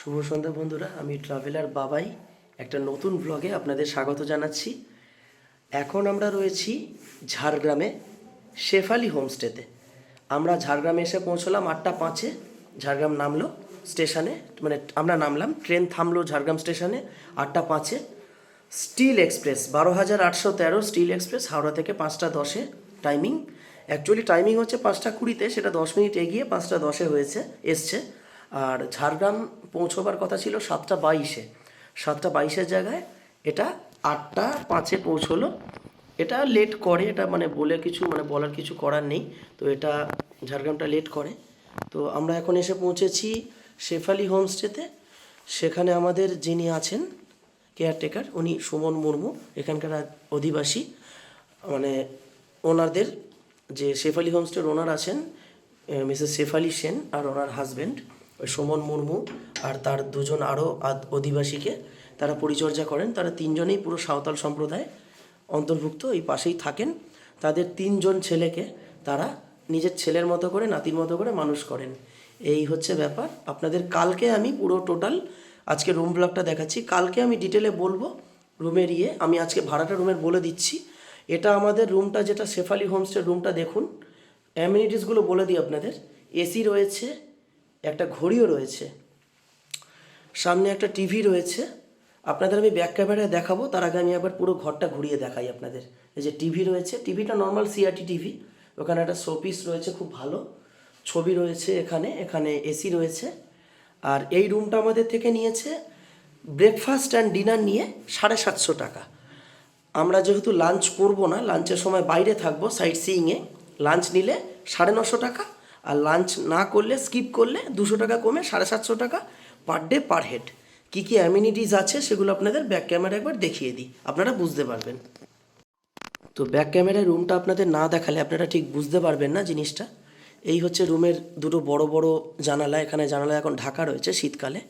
শুভ সন্ধ্যা বন্ধুরা, আমি ট্রাভেলার বাবাই একটা নতুন ব্লগে আপনাদের স্বাগত জানাচ্ছি। এখন আমরা রয়েছি ঝাড়গ্রামে শেফালি হোমস্টেতে। আমরা ঝাড়গ্রামে এসে পৌঁছলাম 8টা 5-এ। ঝাড়গ্রাম নামলো স্টেশনে, মানে আমরা নামলাম, ট্রেন থামলো ঝাড়গ্রাম স্টেশনে 8টা 5-এ। Steel express 12,813 steel express Howrah থেকে 5টা 10-এ টাইমিং। অ্যাকচুয়ালি টাইমিং হচ্ছে 5টা 20-তে, সেটা 10 মিনিট এগিয়ে 5টা 10-এ এসছে। আর ঝাড়গ্রাম পৌঁছবার কথা ছিল 7টা 22-এ। 7টা 22-এর জায়গায় এটা 8টা 5-এ পৌঁছলো। এটা লেট করে, এটা বলার কিছু করার নেই। তো এটা ঝাড়গ্রামটা লেট করে। তো আমরা এখন এসে পৌঁছেছি শেফালি হোমস্টেতে। সেখানে আমাদের যিনি আছেন কেয়ারটেকার, উনি সুমন মুর্মু, এখানকার অধিবাসী। মানে ওনাদের যে শেফালি হোমস্টের ওনার আছেন মিসেস শেফালি সেন, আর ওনার হাজব্যান্ড ওই সুমন মুর্মু, আর তার দুজন আরও অধিবাসীকে তারা পরিচর্যা করেন। তারা তিনজনেই পুরো সাঁওতাল সম্প্রদায় অন্তর্ভুক্ত, এই পাশেই থাকেন। তাদের 3জন ছেলেকে তারা নিজের ছেলের মতো করে, নাতির মতো করে মানুষ করেন। এই হচ্ছে ব্যাপার। আপনাদের কালকে আমি পুরো টোটাল আজকে রুম ব্লগটা দেখাচ্ছি। কালকে আমি ডিটেলে বলবো রুমের আমি আজকে ভাড়াটা রুমের বলে দিচ্ছি। এটা আমাদের রুমটা, যেটা শেফালি হোমস্টের রুমটা দেখুন। অ্যামিনিটিসগুলো বলে দিই আপনাদের। এসি রয়েছে, একটা ঘড়িও রয়েছে, সামনে একটা টিভি রয়েছে। আপনাদের আমি ব্যাক ক্যামেরায় দেখাবো, তার আগে আমি একবার পুরো ঘরটা ঘুরিয়ে দেখাই আপনাদের। এই যে টিভি রয়েছে, টিভিটা নর্মাল সিআরটি টিভি। ওখানে একটা শোপিস রয়েছে খুব ভালো, ছবি রয়েছে এখানে। এখানে এসি রয়েছে। আর এই রুমটা আমাদের থেকে নিয়েছে ব্রেকফাস্ট অ্যান্ড ডিনার নিয়ে 750 টাকা। আমরা যেহেতু লাঞ্চ করব না, লাঞ্চের সময় বাইরে থাকবো সাইট সিইংয়ে, লাঞ্চ নিলে 950 টাকা, আর লাঞ্চ না করলে, স্কিপ করলে 200 টাকা কমে 750 টাকা পার ডে পার হেড। কী কী অ্যামিনিটিস আছে সেগুলো আপনাদের ব্যাক ক্যামেরা একবার দেখিয়ে দিই, আপনারা বুঝতে পারবেন। তো ব্যাক ক্যামেরায় রুমটা আপনাদের না দেখালে আপনারা ঠিক বুঝতে পারবেন না জিনিসটা। এই হচ্ছে রুমের দুটো বড় বড় জানালা। এখানে জানালা এখন ঢাকা রয়েছে শীতকালে।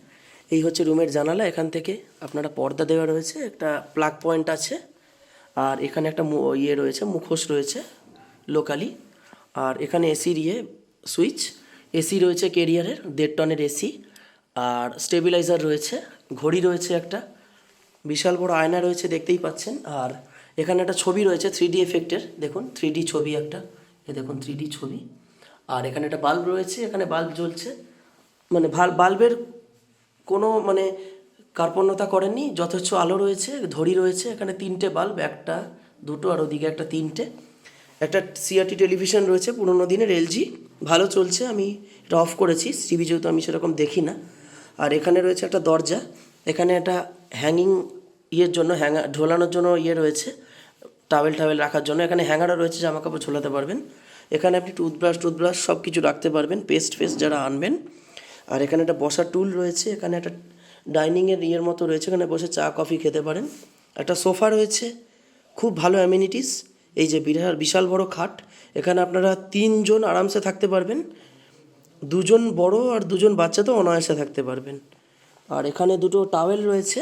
এই হচ্ছে রুমের জানালা। এখান থেকে আপনারা পর্দা দেওয়া রয়েছে, একটা প্লাগ পয়েন্ট আছে, আর এখানে একটা রয়েছে, মুখোশ রয়েছে লোকালি। আর এখানে এসির সুইচ, এসি রয়েছে কেরিয়ারের 1.5 টনের এসি, আর স্টেবিলাইজার রয়েছে, ঘড়ি রয়েছে, একটা বিশাল বড় আয়না রয়েছে দেখতেই পাচ্ছেন। আর এখানে একটা ছবি রয়েছে 3D এফেক্টের, দেখুন 3D ছবি একটা, দেখুন 3D ছবি। আর এখানে একটা বাল্ব রয়েছে, এখানে বাল্ব জ্বলছে। মানে বাল্বের কোনো কার্পণ্যতা করেননি, যথেচ্ছ আলো রয়েছে, ঘড়ি রয়েছে। এখানে 3টে বাল্ব, একটা দুটো আর ওদিকে একটা 3টে। একটা সিআরটি টেলিভিশন রয়েছে পুরোনো দিনের এলজি, ভালো চলছে। আমি এটা অফ করেছি, টিভি যেহেতু আমি সেরকম দেখি না। আর এখানে রয়েছে একটা দরজা, এখানে একটা হ্যাঙ্গিং জন্য, ঝোলানোর জন্য রয়েছে, টাওয়েল রাখার জন্য। এখানে হ্যাঙ্গারও রয়েছে, জামা কাপড় ঝোলাতে পারবেন। এখানে আপনি টুথব্রাশ সব কিছু রাখতে পারবেন, পেস্ট যারা আনবেন। আর এখানে একটা বসার টুল রয়েছে, এখানে একটা ডাইনিংয়ের মতো রয়েছে, এখানে বসে চা কফি খেতে পারেন। একটা সোফা রয়েছে, খুব ভালো অ্যামিনিটিস। এই যে বিশাল বড় খাট, এখানে আপনারা 3জন আরামসে থাকতে পারবেন। 2জন বড় আর 2জন বাচ্চা তো অনায়াসে থাকতে পারবেন। আর এখানে দুটো টাওয়েল রয়েছে,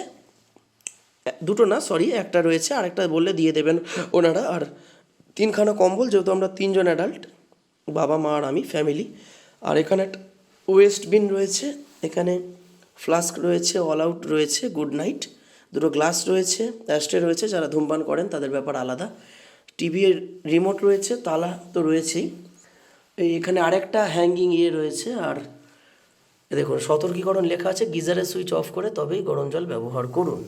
দুটো না সরি, একটা রয়েছে, আরেকটা বললে দিয়ে দেবেন ওনারা। আর 3খানা কম্বল, যেহেতু আমরা 3জন অ্যাডাল্ট, বাবা মা আর আমি ফ্যামিলি। আর এখানে একটা ওয়েস্ট বিন রয়েছে, এখানে ফ্লাস্ক রয়েছে, অল আউট রয়েছে, গুড নাইট, দুটো গ্লাস রয়েছে, অ্যাস্ট্রে রয়েছে, যারা ধূমপান করেন তাদের ব্যাপার আলাদা। টিভির রিমোট রয়েছে, তালা তো রয়েছেই। এখানে আরেকটা হ্যাঙ্গিং রয়েছে। আর দেখুন সতর্কীকরণ লেখা আছে, গিজারের সুইচ অফ করে তবেই গরম জল ব্যবহার করুন।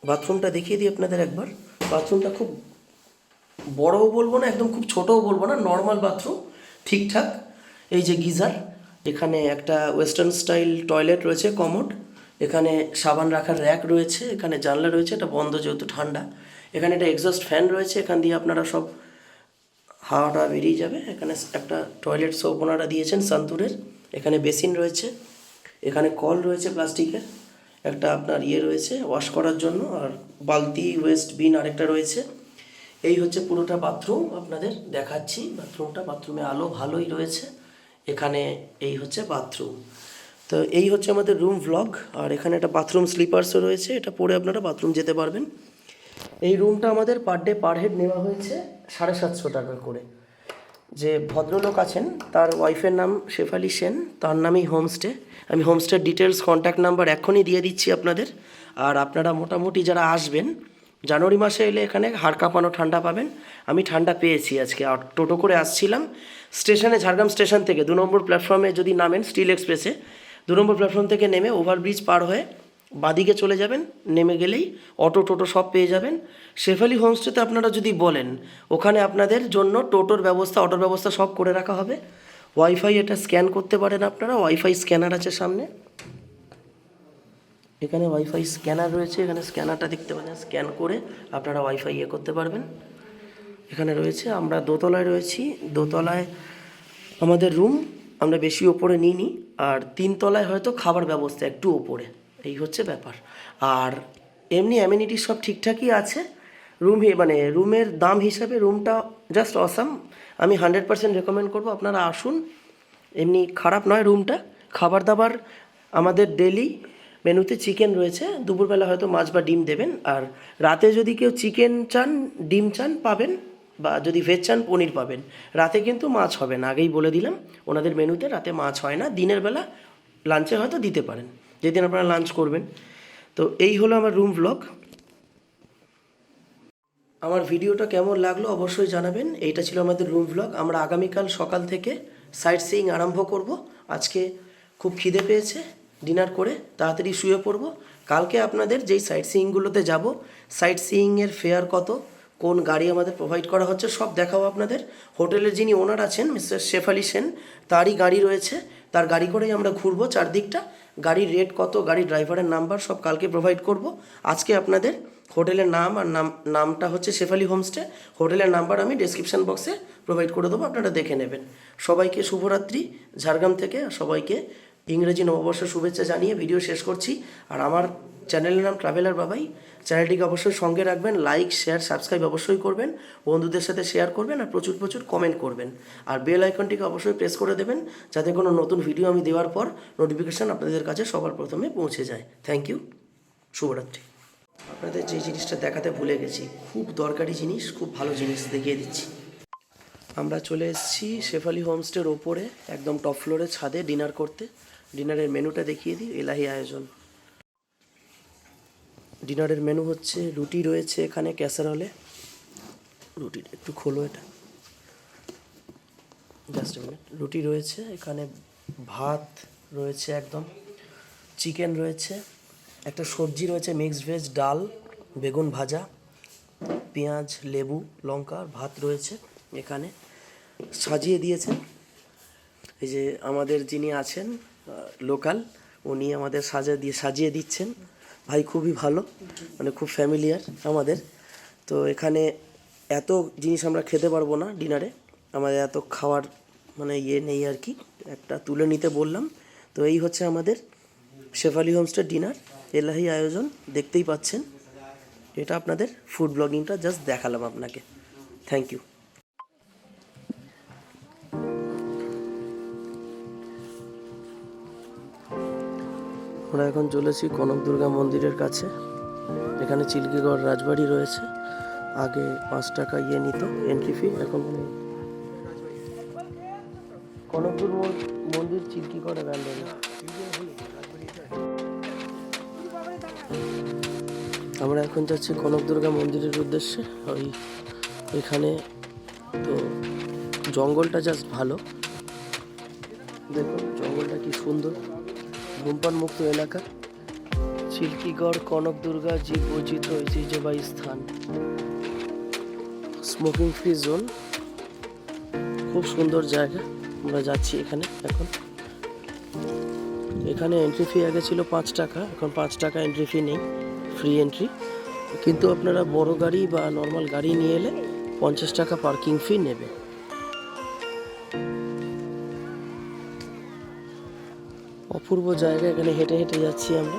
বাথরুমটা দেখিয়ে দিই আপনাদের একবার। বাথরুমটা খুব বড়ও বলবো না, একদম খুব ছোটও বলবো না, নর্মাল বাথরুম, ঠিকঠাক। এই যে গিজার, এখানে একটা ওয়েস্টার্ন স্টাইল টয়লেট রয়েছে, কমোড, এখানে সাবান রাখার র্যাক রয়েছে, এখানে জানলা রয়েছে, এটা বন্ধ যেহেতু ঠান্ডা। এখানে একটা এক্সস্ট ফ্যান রয়েছে, এখান দিয়ে আপনারা সব হাওয়াটা বেরিয়ে যাবে। এখানে একটা টয়লেট সোপ ওনারা দিয়েছেন সন্তুরের। এখানে বেসিন রয়েছে, এখানে কল রয়েছে প্লাস্টিকের, একটা আপনার রয়েছে ওয়াশ করার জন্য, আর বালতি ওয়েস্ট বিন আরেকটা রয়েছে। এই হচ্ছে পুরোটা বাথরুম, আপনাদের দেখাচ্ছি বাথরুমটা। বাথরুমে আলো ভালোই রয়েছে। এখানে এই হচ্ছে বাথরুম। তো এই হচ্ছে আমাদের রুম ভ্লগ। আর এখানে একটা বাথরুম স্লিপার্সও রয়েছে, এটা পরে আপনারা বাথরুম যেতে পারবেন। এই রুমটা আমাদের পার ডে পার হেড নেওয়া হয়েছে 750 টাকা করে। যে ভদ্রলোক আছেন তার ওয়াইফের নাম শেফালি সেন, তার নামই হোমস্টে। আমি হোমস্টের ডিটেলস কন্ট্যাক্ট নাম্বার এখনই দিয়ে দিচ্ছি আপনাদের। আর আপনারা মোটামুটি যারা আসবেন জানুয়ারি মাসে এলে এখানে হাড় কাঁপানো ঠান্ডা পাবেন। আমি ঠান্ডা পেয়েছি আজকে। আর টোটো করে আসছিলাম স্টেশনে, ঝাড়গ্রাম স্টেশন থেকে 2 নম্বর প্ল্যাটফর্মে যদি নামেন স্টিল এক্সপ্রেসে, 2 নম্বর প্ল্যাটফর্ম থেকে নেমে ওভারব্রিজ পার হয়ে বাদিকে চলে যাবেন, নেমে গেলেই অটো টোটো সব পেয়ে যাবেন। শেফালি হোমস্টেতে আপনারা যদি বলেন ওখানে আপনাদের জন্য টোটোর ব্যবস্থা, অটোর ব্যবস্থা সব করে রাখা হবে। ওয়াইফাই এটা স্ক্যান করতে পারেন আপনারা, ওয়াইফাই স্ক্যানার আছে সামনে, এখানে ওয়াইফাই স্ক্যানার রয়েছে, এখানে স্ক্যানারটা দেখতে পাচ্ছেন, স্ক্যান করে আপনারা ওয়াইফাই করতে পারবেন। এখানে রয়েছে, আমরা দোতলায় রয়েছি, দোতলায় আমাদের রুম, আমরা বেশি ওপরে নিইনি। আর 3 তলায় হয়তো খাবার ব্যবস্থা একটু ওপরে, এই হচ্ছে ব্যাপার। আর এমনি অ্যামিনিটি সব ঠিকঠাকই আছে। মানে রুমের দাম হিসাবে রুমটা জাস্ট অসাম। আমি 100% রেকমেন্ড করবো আপনারা আসুন, এমনি খারাপ নয় রুমটা। খাবার দাবার আমাদের ডেলি মেনুতে চিকেন রয়েছে, দুপুরবেলা হয়তো মাছ বা ডিম দেবেন। আর রাতে যদি কেউ চিকেন চান, ডিম চান পাবেন, বা যদি ভেজ চান পনির পাবেন। রাতে কিন্তু মাছ হবে না, আগেই বলে দিলাম। ওনাদের মেনুতে রাতে মাছ হয় না। দিনের বেলা লাঞ্চে হয়তো দিতে পারেন, যেদিন আপনারা লাঞ্চ করবেন। তো এই হলো আমার রুম ব্লগ। আমার ভিডিওটা কেমন লাগলো অবশ্যই জানাবেন। এইটা ছিল আমাদের রুম ব্লগ। আমরা আগামীকাল সকাল থেকে সাইট সিইং আরম্ভ করব। আজকে খুব খিদে পেয়েছে, ডিনার করে তাড়াতাড়ি শুয়ে পড়ব। কালকে আপনাদের যেই সাইট সিইংগুলোতে যাব, সাইট সিইংয়ের ফেয়ার কত, কোন গাড়ি আমাদের প্রোভাইড করা হচ্ছে সব দেখাবো আপনাদের। হোটেলের যিনি ওনার আছেন মিস্টার শেফালি সেন, তারই গাড়ি রয়েছে, তার গাড়ি করেই আমরা ঘুরবো চারদিকটা। গাড়ির রেট কত, গাড়ির ড্রাইভারের নাম্বার সব কালকে প্রোভাইড করব। আজকে আপনাদের হোটেলের নাম আর নামটা হচ্ছে শেফালি হোমস্টে। হোটেলের নাম্বার আমি ডেসক্রিপশন বক্সে প্রোভাইড করে দেবো, আপনারা দেখে নেবেন। সবাইকে শুভরাত্রি ঝাড়গ্রাম থেকে, সবাইকে ইংরেজি নববর্ষের শুভেচ্ছা জানিয়ে ভিডিও শেষ করছি। আর আমার চ্যানেলের নাম ট্রাভেলার বাবাই, চ্যানেলটিকে অবশ্যই সঙ্গে রাখবেন, লাইক শেয়ার সাবস্ক্রাইব অবশ্যই করবেন, বন্ধুদের সাথে শেয়ার করবেন, আর প্রচুর প্রচুর কমেন্ট করবেন। আর বেল আইকনটিকে অবশ্যই প্রেস করে দেবেন, যাতে কোনো নতুন ভিডিও আমি দেওয়ার পর নোটিফিকেশান আপনাদের কাছে সবার প্রথমে পৌঁছে যায়। থ্যাংক ইউ, শুভরাত্রি। আপনাদের যে জিনিসটা দেখাতে ভুলে গেছি, খুব দরকারি জিনিস, খুব ভালো জিনিস দেখিয়ে দিচ্ছি। আমরা চলে এসেছি শেফালি হোমস্টের ওপরে, একদম টপ ফ্লোরে ছাদে ডিনার করতে। ডিনারের মেনুটা দেখিয়ে দিই, এলাহি আয়োজন। ডিনারের মেনু হচ্ছে রুটি রয়েছে এখানে ক্যাসারলে, রুটিটা একটু খোলো, এটা জাস্ট এ মিনিট। রুটি রয়েছে এখানে, ভাত রয়েছে, একদম চিকেন রয়েছে, একটা সবজি রয়েছে মিক্সড ভেজ, ডাল, বেগুন ভাজা, পেঁয়াজ, লেবু, লঙ্কা, ভাত রয়েছে এখানে। সাজিয়ে দিয়েছেন এই যে আমাদের যিনি আছেন লোকাল, উনি আমাদের সাজিয়ে দিচ্ছেন। ভাই খুবই ভালো, মানে খুব ফ্যামিলিয়ার আমাদের। তো এখানে এত জিনিস আমরা খেতে পারবো না ডিনারে, আমাদের এত খাওয়ার মানে নেই আর কি, একটা তুলে নিতে বললাম। তো এই হচ্ছে আমাদের শেফালি হোমস্টের ডিনার, এলাহি আয়োজন, দেখতেই পাচ্ছেন। এটা আপনাদের ফুড ব্লগিংটা জাস্ট দেখালাম আপনাকে। Thank you. আমরা এখন চলেছি কনক দুর্গা মন্দিরের কাছে। এখানে চিল্কিগড় রাজবাড়ি রয়েছে, আগে 5 টাকা নিত এন্ট্রি ফি, এখন কনকদুর মন্দির চিল্কিগড় অ্যাবান্ডন। আমরা এখন যাচ্ছি কনক দুর্গা মন্দিরের উদ্দেশ্যে। ওই এখানে তো জঙ্গলটা জাস্ট ভালো, দেখুন জঙ্গলটা কি সুন্দর, ধূমপান মুক্ত এলাকা। চিল্কিগড় কনক দুর্গা জীব বৈচিত্র্য ঐতিহ্যবাহী স্থান, স্মোকিং ফ্রি জোন, খুব সুন্দর জায়গা। আমরা যাচ্ছি এখানে এখন। এখানে এন্ট্রি ফি আগে ছিল 5 টাকা, এখন 5 টাকা এন্ট্রি ফি নেই, ফ্রি এন্ট্রি। কিন্তু আপনারা বড় গাড়ি বা নর্মাল গাড়ি নিয়ে এলে 50 টাকা পার্কিং ফি নেবে। অপূর্ব জায়গা, এখানে হেঁটে হেঁটে যাচ্ছি আমরা।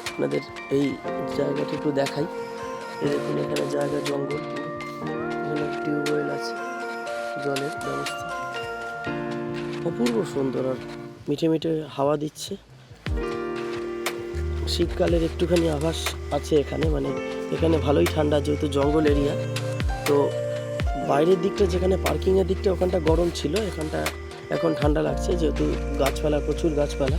আপনাদের এই জায়গাটা একটু দেখাই। দেখুন এখানে জায়গা, জঙ্গল, এখানে টিউবওয়েল আছে, জলের ব্যবস্থা অপূর্ব সুন্দর, আর মিঠে মিঠে হাওয়া দিচ্ছে। শীতকালের একটুখানি আভাস আছে এখানে, মানে এখানে ভালোই ঠান্ডা যেহেতু জঙ্গল এরিয়া। তো বাইরের দিকটা যেখানে পার্কিংয়ের দিকটা ওখানটা গরম ছিল, এখানটা এখন ঠান্ডা লাগছে যেহেতু গাছপালা, প্রচুর গাছপালা।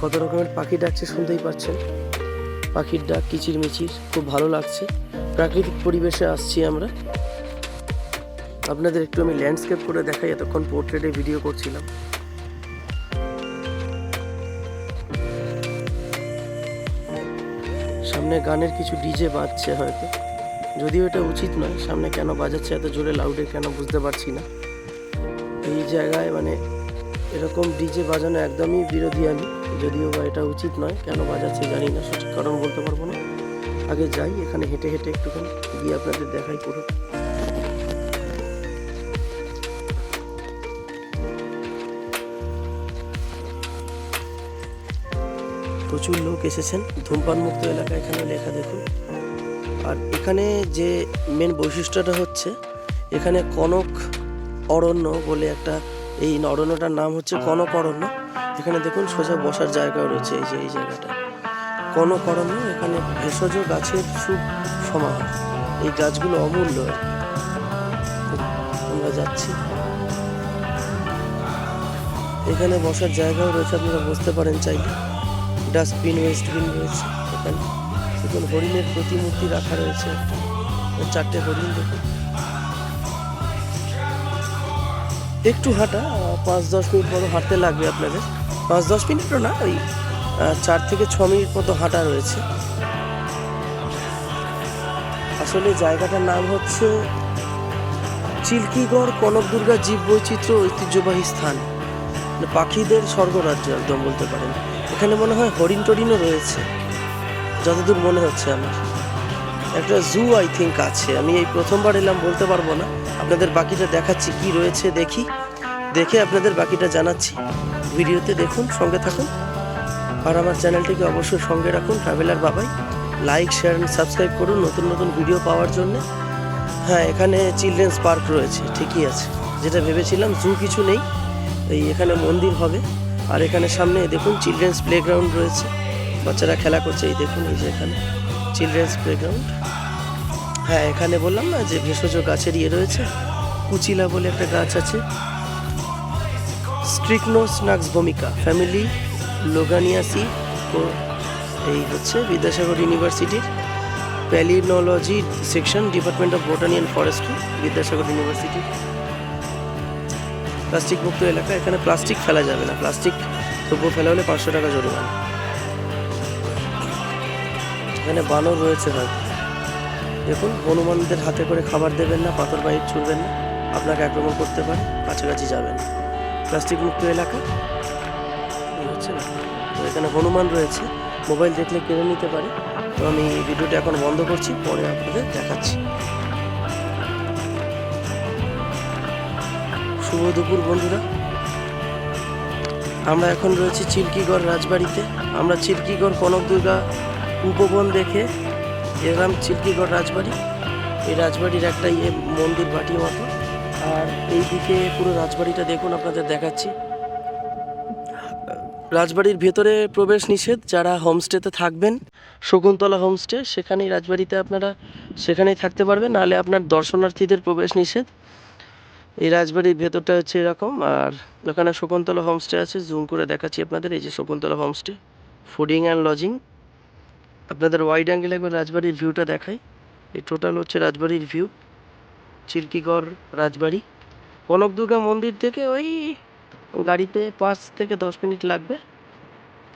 কত রকমের পাখি ডাকছে শুনতেই পাচ্ছেন, পাখির ডাক কিচিরমিচির, খুব ভালো লাগছে। প্রাকৃতিক পরিবেশে আসছি আমরা। আপনাদের একটু আমি ল্যান্ডস্কেপ করে দেখাই, এতক্ষণ পোর্ট্রেটে ভিডিও করছিলাম। সামনে গানের কিছু ডিজে বাজছে হয়তো, যদিও এটা উচিত নয়। সামনে কেন বাজাচ্ছে এত জোরে লাউডে কেন বুঝতে পারছি না। এই জায়গায় মানে এরকম ডিজে বাজানো একদমই বিরোধী আমি, যদিও বা এটা উচিত নয়। কেন বাজাচ্ছে জানি না, সঠিক কারণ বলতে পারবো না। আগে যাই, এখানে হেঁটে হেঁটে একটুখানি গিয়ে আপনাদের দেখাই পুরো। প্রচুর লোক এসেছেন। ধূমপান মুক্ত এলাকা এখানে লেখা দেখুন। আর এখানে যে মেন বৈশিষ্ট্যটা হচ্ছে, এখানে কনক অরণ্য বলে একটা, এই অরণ্যটার নাম হচ্ছে কনক অরণ্য। এখানে দেখুন সোজা বসার জায়গাও রয়েছে, এই যে এই জায়গাটা কনক অরণ্য। এখানে ভেষজ গাছের খুব সমাহার, এই গাছগুলো অমূল্য। আমরা যাচ্ছি, এখানে বসার জায়গাও রয়েছে, আপনারা বসতে পারেন চাইলে। ডাস্টবিন, ওয়েস্টবিন রয়েছে এখানে। দেখুন হরিণের প্রতিমূর্তি রাখা রয়েছে একটা, 4টে হরিণ দেখুন। একটু হাঁটা, 5-10 মিনিট মতো হাঁটতে লাগবে আপনাদের। 5-10 মিনিটও না, ওই 4 থেকে 6 মিনিট মতো হাঁটা রয়েছে। আসলে জায়গাটার নাম হচ্ছে চিল্কিগড় কনক দুর্গা জীব বৈচিত্র্য ঐতিহ্যবাহী স্থান, পাখিদের স্বর্গরাজ্য একদম বলতে পারেন। এখানে মনে হয় হরিণ টরিণও রয়েছে যতদূর মনে হচ্ছে আমার। একটা জু আই থিঙ্ক আছে। আমি এই প্রথমবার এলাম, বলতে পারবো না। আপনাদের বাকিটা দেখাচ্ছি কি রয়েছে, দেখে আপনাদের বাকিটা জানাচ্ছি। ভিডিওতে দেখুন, সঙ্গে থাকুন। আর আমার চ্যানেলটিকে অবশ্যই সঙ্গে রাখুন, ট্রাভেলার বাবাই। লাইক, শেয়ার অ্যান্ড সাবস্ক্রাইব করুন নতুন নতুন ভিডিও পাওয়ার জন্য। হ্যাঁ, এখানে চিলড্রেন্স পার্ক রয়েছে, ঠিকই আছে। যেটা ভেবেছিলাম জু কিছু নেই, এই এখানে মন্দির হবে। আর এখানে সামনে দেখুন চিলড্রেন্স প্লেগ্রাউন্ড রয়েছে, বাচ্চারা খেলা করছে। এই দেখুন, এই যে এখানে চিলড্রেন্স প্লেগ্রাউন্ড। হ্যাঁ, এখানে বললাম না যে ভেষজ গাছের ইয়ে রয়েছে, কুচিলা বলে একটা গাছ আছে। স্ট্রিকনোস্নাক্স ভূমিকা ফ্যামিলি লোগানিয়াসি। এই হচ্ছে বিদ্যাসাগর ইউনিভার্সিটির palynology section, department of botany and forestry, Vidyasagar university. Plastic মুক্ত এলাকা, এখানে প্লাস্টিক ফেলা যাবে না। প্লাস্টিক দ্রব্য ফেলা হলে 500 টাকা জরিমানা। এখানে বানর রয়েছে হয়তো। দেখুন, হনুমানদের হাতে করে খাবার দেবেন না, পাথর বাহির ছুঁড়বেন না, আপনাকে আক্রমণ করতে পারে, কাছাকাছি যাবেন। প্লাস্টিক মুক্ত এলাকা হচ্ছে না। তো এখানে হনুমান রয়েছে, মোবাইল দেখলে কেড়ে নিতে পারে। তো আমি ভিডিওটা এখন বন্ধ করছি, পরে আপনাদের দেখাচ্ছি। শুভ দুপুর বন্ধুরা, আমরা এখন রয়েছি চিল্কিগড় রাজবাড়িতে। আমরা চিল্কিগড় কনক দুর্গা উপবন দেখে এলাম চিল্কিগড় রাজবাড়ি। এই রাজবাড়ির একটা মন্দির বাটির মতো। আর এই দিকে পুরো রাজবাড়িটা দেখুন, আপনাদের দেখাচ্ছি। রাজবাড়ির ভেতরে প্রবেশ নিষেধ। যারা হোমস্টেতে থাকবেন, শকুন্তলা হোমস্টে, সেখানেই রাজবাড়িতে আপনারা সেখানেই থাকতে পারবেন, নাহলে আপনার দর্শনার্থীদের প্রবেশ নিষেধ। এই রাজবাড়ির ভেতরটা হচ্ছে এরকম। আর ওখানে শকুন্তলা হোমস্টে আছে, জুম করে দেখাচ্ছি আপনাদের। এই যে Shakuntala homestay, fooding and lodging. আপনাদের ওয়াইড অ্যাঙ্গেলে একবার রাজবাড়ির ভিউটা দেখাই। এই টোটাল হচ্ছে রাজবাড়ির ভিউ, চিল্কিগড় রাজবাড়ি। কনক দুর্গা মন্দির থেকে ওই গাড়িতে 5 থেকে 10 মিনিট লাগবে।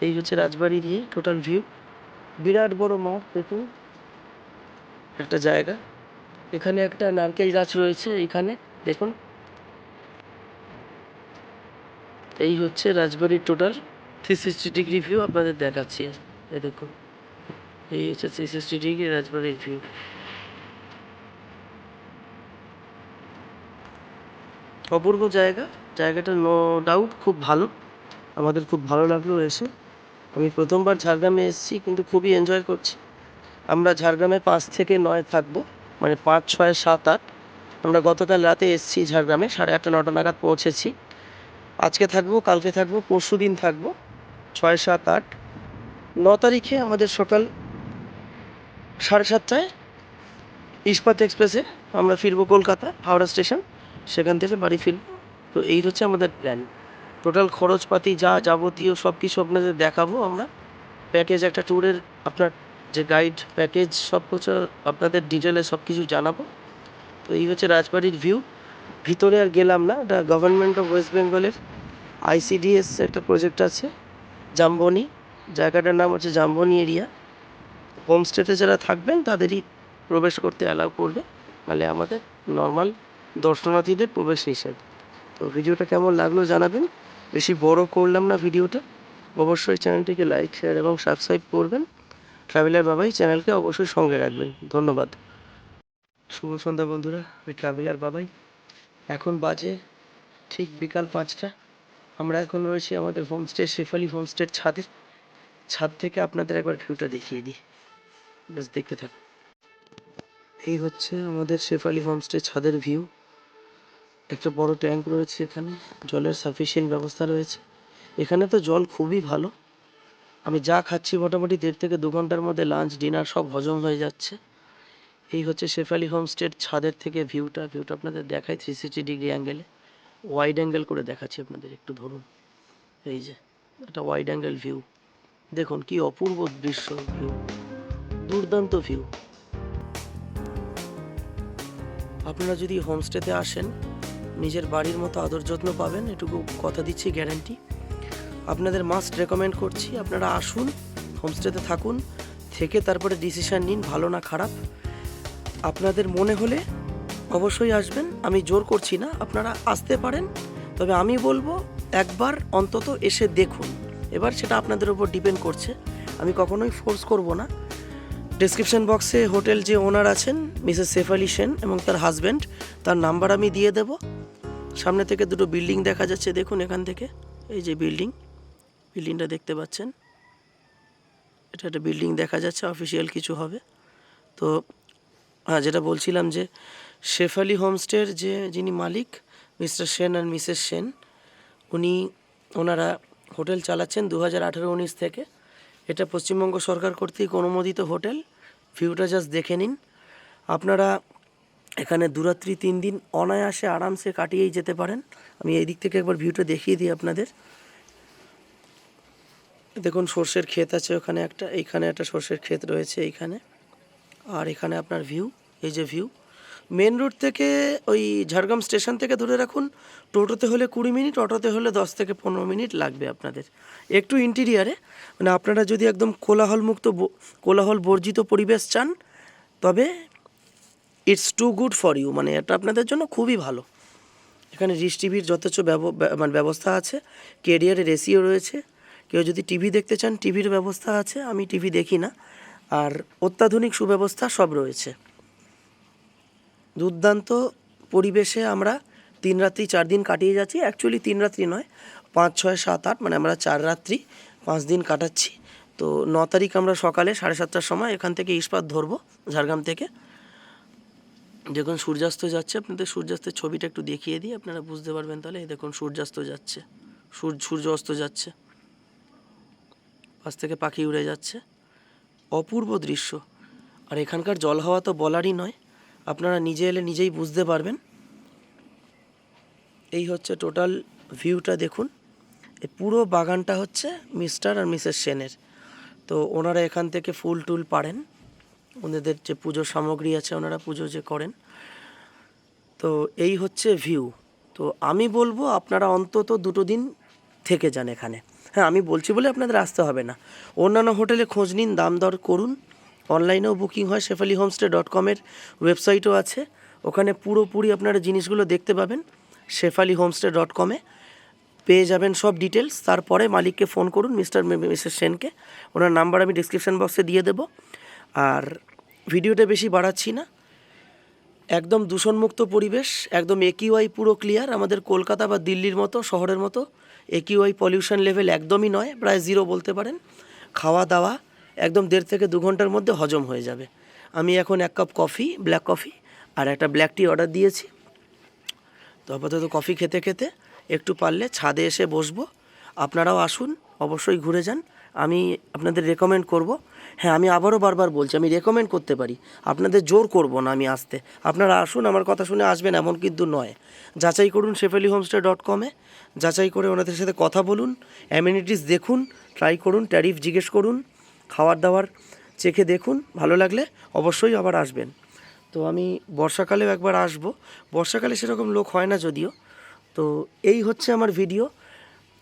এই হচ্ছে রাজবাড়ির টোটাল ভিউ। বিরাট বড় মাঠ দেখুন, একটা জায়গা। এখানে একটা নারকেল গাছ রয়েছে, এইখানে দেখুন। এই হচ্ছে রাজবাড়ির টোটাল 360 ডিগ্রি ভিউ আপনাদের দেখাচ্ছি। এই দেখুন, এই হচ্ছে 360 ডিগ্রি রাজবাড়ির ভিউ। অপূর্ব জায়গা, জায়গাটা নো ডাউট খুব ভালো। আমাদের খুব ভালো লাগলো এসে। আমি প্রথমবার ঝাড়গ্রামে এসেছি, কিন্তু খুবই এনজয় করছি। আমরা ঝাড়গ্রামে 5 থেকে 9 থাকবো, মানে 5, 6, 7, 8। আমরা গতকাল রাতে এসেছি ঝাড়গ্রামে, 8:30, 9টা নাগাদ পৌঁছেছি। আজকে থাকবো, কালকে থাকবো, পরশু দিন থাকবো। 6, 7, 8, 9 তারিখে আমাদের সকাল 7:30টায় ইস্পাত এক্সপ্রেসে আমরা ফিরবো কলকাতা হাওড়া স্টেশন, সেখান থেকে বাড়ি ফিরবো। তো এই হচ্ছে আমাদের প্ল্যান। টোটাল খরচপাতি যা যাবতীয় সব কিছু আপনাদের দেখাবো আমরা। প্যাকেজ একটা ট্যুরের আপনার যে গাইড প্যাকেজ সব কিছু আপনাদের ডিটেলে সব কিছু জানাবো। তো এই হচ্ছে রাজবাড়ির ভিউ। ভিতরে আর গেলাম না, এটা গভর্নমেন্ট অফ ওয়েস্ট বেঙ্গলের ICDS একটা প্রজেক্ট আছে জামবনি, জায়গাটার নাম হচ্ছে জামবনি এরিয়া। হোমস্টেতে যারা থাকবেন তাদেরই প্রবেশ করতে অ্যালাউ করবে, নাহলে আমাদের নর্মাল দর্শনার্থীদের প্রবেশ নিষেধ। তো ভিডিওটা কেমন লাগলো জানাবেন। বেশি বড় করলাম না ভিডিওটা। অবশ্যই চ্যানেলটিকে লাইক, শেয়ার এবং সাবস্ক্রাইব করবেন। ট্রাভেলার বাবাই চ্যানেলকে অবশ্যই সঙ্গে রাখবেন। ধন্যবাদ। শুভ সন্ধ্যা বন্ধুরা, আমি ট্রাভেলার বাবাই। এখন বাজে ঠিক বিকাল 5টা। আমরা এখন রয়েছি আমাদের হোমস্টে শেফালি হোমস্টের ছাদে। ছাদ থেকে আপনাদের একবার ভিউটা দেখিয়ে দিই, বেশ দেখতে থাকুন। এই হচ্ছে আমাদের শেফালি হোমস্টে ছাদের ভিউ। একটা বড় ট্যাঙ্ক রয়েছে এখানে, জলের সাফিসিয়েন্ট ব্যবস্থা রয়েছে। এখানে তো জল খুবই ভালো। আমি যা খাচ্ছি মোটামুটি 1.5 থেকে 2 ঘন্টার মধ্যে লাঞ্চ ডিনার সব হজম হয়ে যাচ্ছে। এই হচ্ছে শেফালি হোমস্টের ছাদের থেকে ভিউটা আপনাদের দেখাই 360 ডিগ্রি অ্যাঙ্গেলে। ওয়াইড অ্যাঙ্গেল করে দেখাচ্ছি আপনাদের, একটু ধরুন। এই যে একটা ওয়াইড অ্যাঙ্গেল ভিউ, দেখুন কি অপূর্ব দৃশ্য, ভিউ দুর্দান্ত ভিউ। আপনারা যদি হোমস্টেতে আসেন নিজের বাড়ির মতো আদর যত্ন পাবেন, এটুকু কথা দিচ্ছি, গ্যারান্টি। আপনাদের মাস্ট রেকমেন্ড করছি আপনারা আসুন, হোমস্টেতে থাকুন, থেকে তারপরে ডিসিশন নিন ভালো না খারাপ। আপনাদের মনে হলে অবশ্যই আসবেন, আমি জোর করছি না, আপনারা আসতে পারেন। তবে আমি বলবো একবার অন্তত এসে দেখুন। এবার সেটা আপনাদের উপর ডিপেন্ড করছে, আমি কখনোই ফোর্স করব না। ডেসক্রিপশন বক্সে হোটেল যে ওনার আছেন মিসেস শেফালি সেন এবং তার হাজব্যান্ড, তার নাম্বার আমি দিয়ে দেব। সামনে থেকে দুটো বিল্ডিং দেখা যাচ্ছে, দেখুন এখান থেকে। এই যে বিল্ডিংটা দেখতে পাচ্ছেন, এটা একটা বিল্ডিং দেখা যাচ্ছে, অফিসিয়াল কিছু হবে। তো হ্যাঁ, যেটা বলছিলাম যে শেফালি হোমস্টের যিনি মালিক মিস্টার সেন আর মিসেস সেন, ওনারা হোটেল চালাচ্ছেন 2018-19 থেকে। এটা পশ্চিমবঙ্গ সরকার কর্তৃক অনুমোদিত হোটেল। ভিউটা জাস্ট দেখে নিন। আপনারা এখানে 2 রাত্রি 3 দিন অনায়াসে আরামসে কাটিয়েই যেতে পারেন। আমি এই দিক থেকে একবার ভিউটা দেখিয়ে দিই আপনাদের। দেখুন সর্ষের ক্ষেত আছে ওখানে একটা, এইখানে একটা সর্ষের ক্ষেত রয়েছে এইখানে। আর এখানে আপনার ভিউ, এই যে ভিউ। মেন রোড থেকে ওই ঝাড়গ্রাম স্টেশন থেকে ধরে রাখুন, টোটোতে হলে 20 মিনিট, অটোতে হলে 10 থেকে 15 মিনিট লাগবে আপনাদের। একটু ইন্টিরিয়ারে, মানে আপনারা যদি একদম কোলাহল বর্জিত পরিবেশ চান, তবে it's too good for you, মানে এটা আপনাদের জন্য খুবই ভালো। এখানে রিচ টিভির যথেষ্ট ব্যবস্থা আছে, কেরিয়ারের এসিও রয়েছে। কেউ যদি টিভি দেখতে চান টিভির ব্যবস্থা আছে, আমি টিভি দেখি না। আর অত্যাধুনিক সুব্যবস্থা সব রয়েছে। দুর্দান্ত পরিবেশে আমরা 3 রাত্রি 4 দিন কাটিয়ে যাচ্ছি। অ্যাকচুয়ালি 3 রাত্রি নয়, 5, 6, 7, 8, মানে আমরা 4 রাত্রি 5 দিন কাটাচ্ছি। তো 9 তারিখ আমরা সকালে 7:30টার সময় এখান থেকে ইস্পাত ধরবো ঝাড়গ্রাম থেকে। দেখুন সূর্যাস্ত যাচ্ছে, আপনাদের সূর্যাস্তের ছবিটা একটু দেখিয়ে দিই, আপনারা বুঝতে পারবেন তাহলে। এই দেখুন সূর্যাস্ত যাচ্ছে, সূর্য অস্ত যাচ্ছে, পাশ থেকে পাখি উড়ে যাচ্ছে, অপূর্ব দৃশ্য। আর এখানকার জল হাওয়া তো বলারই নয়, আপনারা নিজে এলে নিজেই বুঝতে পারবেন। এই হচ্ছে টোটাল ভিউটা, দেখুন। এই পুরো বাগানটা হচ্ছে মিস্টার আর মিসেস সেনের। তো ওনারা এখান থেকে ফুল টুল পারেন, ওনাদের যে পুজোর সামগ্রী আছে ওনারা পুজো যে করেন। তো এই হচ্ছে ভিউ। তো আমি বলবো আপনারা অন্তত 2 দিন থেকে যান এখানে। হ্যাঁ, আমি বলছি বলে আপনাদের আসতে হবে না, অন্যান্য হোটেলে খোঁজ নিন, দাম দর করুন। অনলাইনেও বুকিং হয়, shefaliHomestay.com-এর ওয়েবসাইটও আছে, ওখানে পুরোপুরি আপনারা জিনিসগুলো দেখতে পাবেন। shefaliHomestay.com-এ পেয়ে যাবেন সব ডিটেলস। তারপরে মালিককে ফোন করুন, মিস্টার মিসেস সেনকে, ওনার নাম্বার আমি ডিসক্রিপশান বক্সে দিয়ে দেবো। আর ভিডিওটা বেশি বাড়াচ্ছি না, একদম দূষণমুক্ত পরিবেশ, একদম AQI পুরো ক্লিয়ার। আমাদের কলকাতা বা দিল্লির মতো শহরের মতো AQI পলিউশন লেভেল একদমই নয়, প্রায় 0 বলতে পারেন। খাওয়া দাওয়া একদম 1.5 থেকে 2 ঘন্টার মধ্যে হজম হয়ে যাবে। আমি এখন 1 কাপ কফি, ব্ল্যাক কফি আর একটা ব্ল্যাক টি অর্ডার দিয়েছি। তো আপাতত কফি খেতে খেতে একটু পারলে ছাদে এসে বসবো। আপনারাও আসুন, অবশ্যই ঘুরে যান। আমি আপনাদের রেকমেন্ড করব। হ্যাঁ, আমি আবারও বারবার বলছি, আমি রেকমেন্ড করতে পারি, আপনাদের জোর করব না আমি আসতে। আপনারা আসুন, আমার কথা শুনে আসবেন এমন কিন্তু নয়। যাচাই করুন shefalihomestay.com-এ, যাচাই করে ওনাদের সাথে কথা বলুন, অ্যামিনিটিস দেখুন, ট্রাই করুন, ট্যারিফ জিজ্ঞেস করুন, খাবার দাবার চেখে দেখুন, ভালো লাগলে অবশ্যই আবার আসবেন। তো আমি বর্ষাকালেও একবার আসবো। বর্ষাকালে সেরকম লোক হয় না যদিও। তো এই হচ্ছে আমার ভিডিও।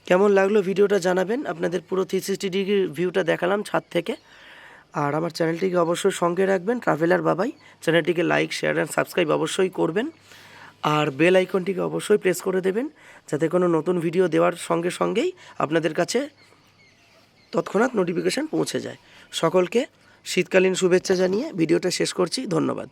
কেমন লাগলো ভিডিওটা জানাবেন। আপনাদের পুরো 360 ডিগ্রির ভিউটা দেখালাম ছাদ থেকে। আর আমার চ্যানেলটিকে অবশ্যই সঙ্গে রাখবেন, ট্রাভেলার বাবাই। চ্যানেলটিকে লাইক, শেয়ার অ্যান্ড সাবস্ক্রাইব অবশ্যই করবেন। আর বেল আইকনটিকে অবশ্যই প্রেস করে দেবেন, যাতে কোনো নতুন ভিডিও দেওয়ার সঙ্গে সঙ্গেই আপনাদের কাছে তৎক্ষণাৎ নোটিফিকেশান পৌঁছে যায়। সকলকে শীতকালীন শুভেচ্ছা জানিয়ে ভিডিওটা শেষ করছি। ধন্যবাদ।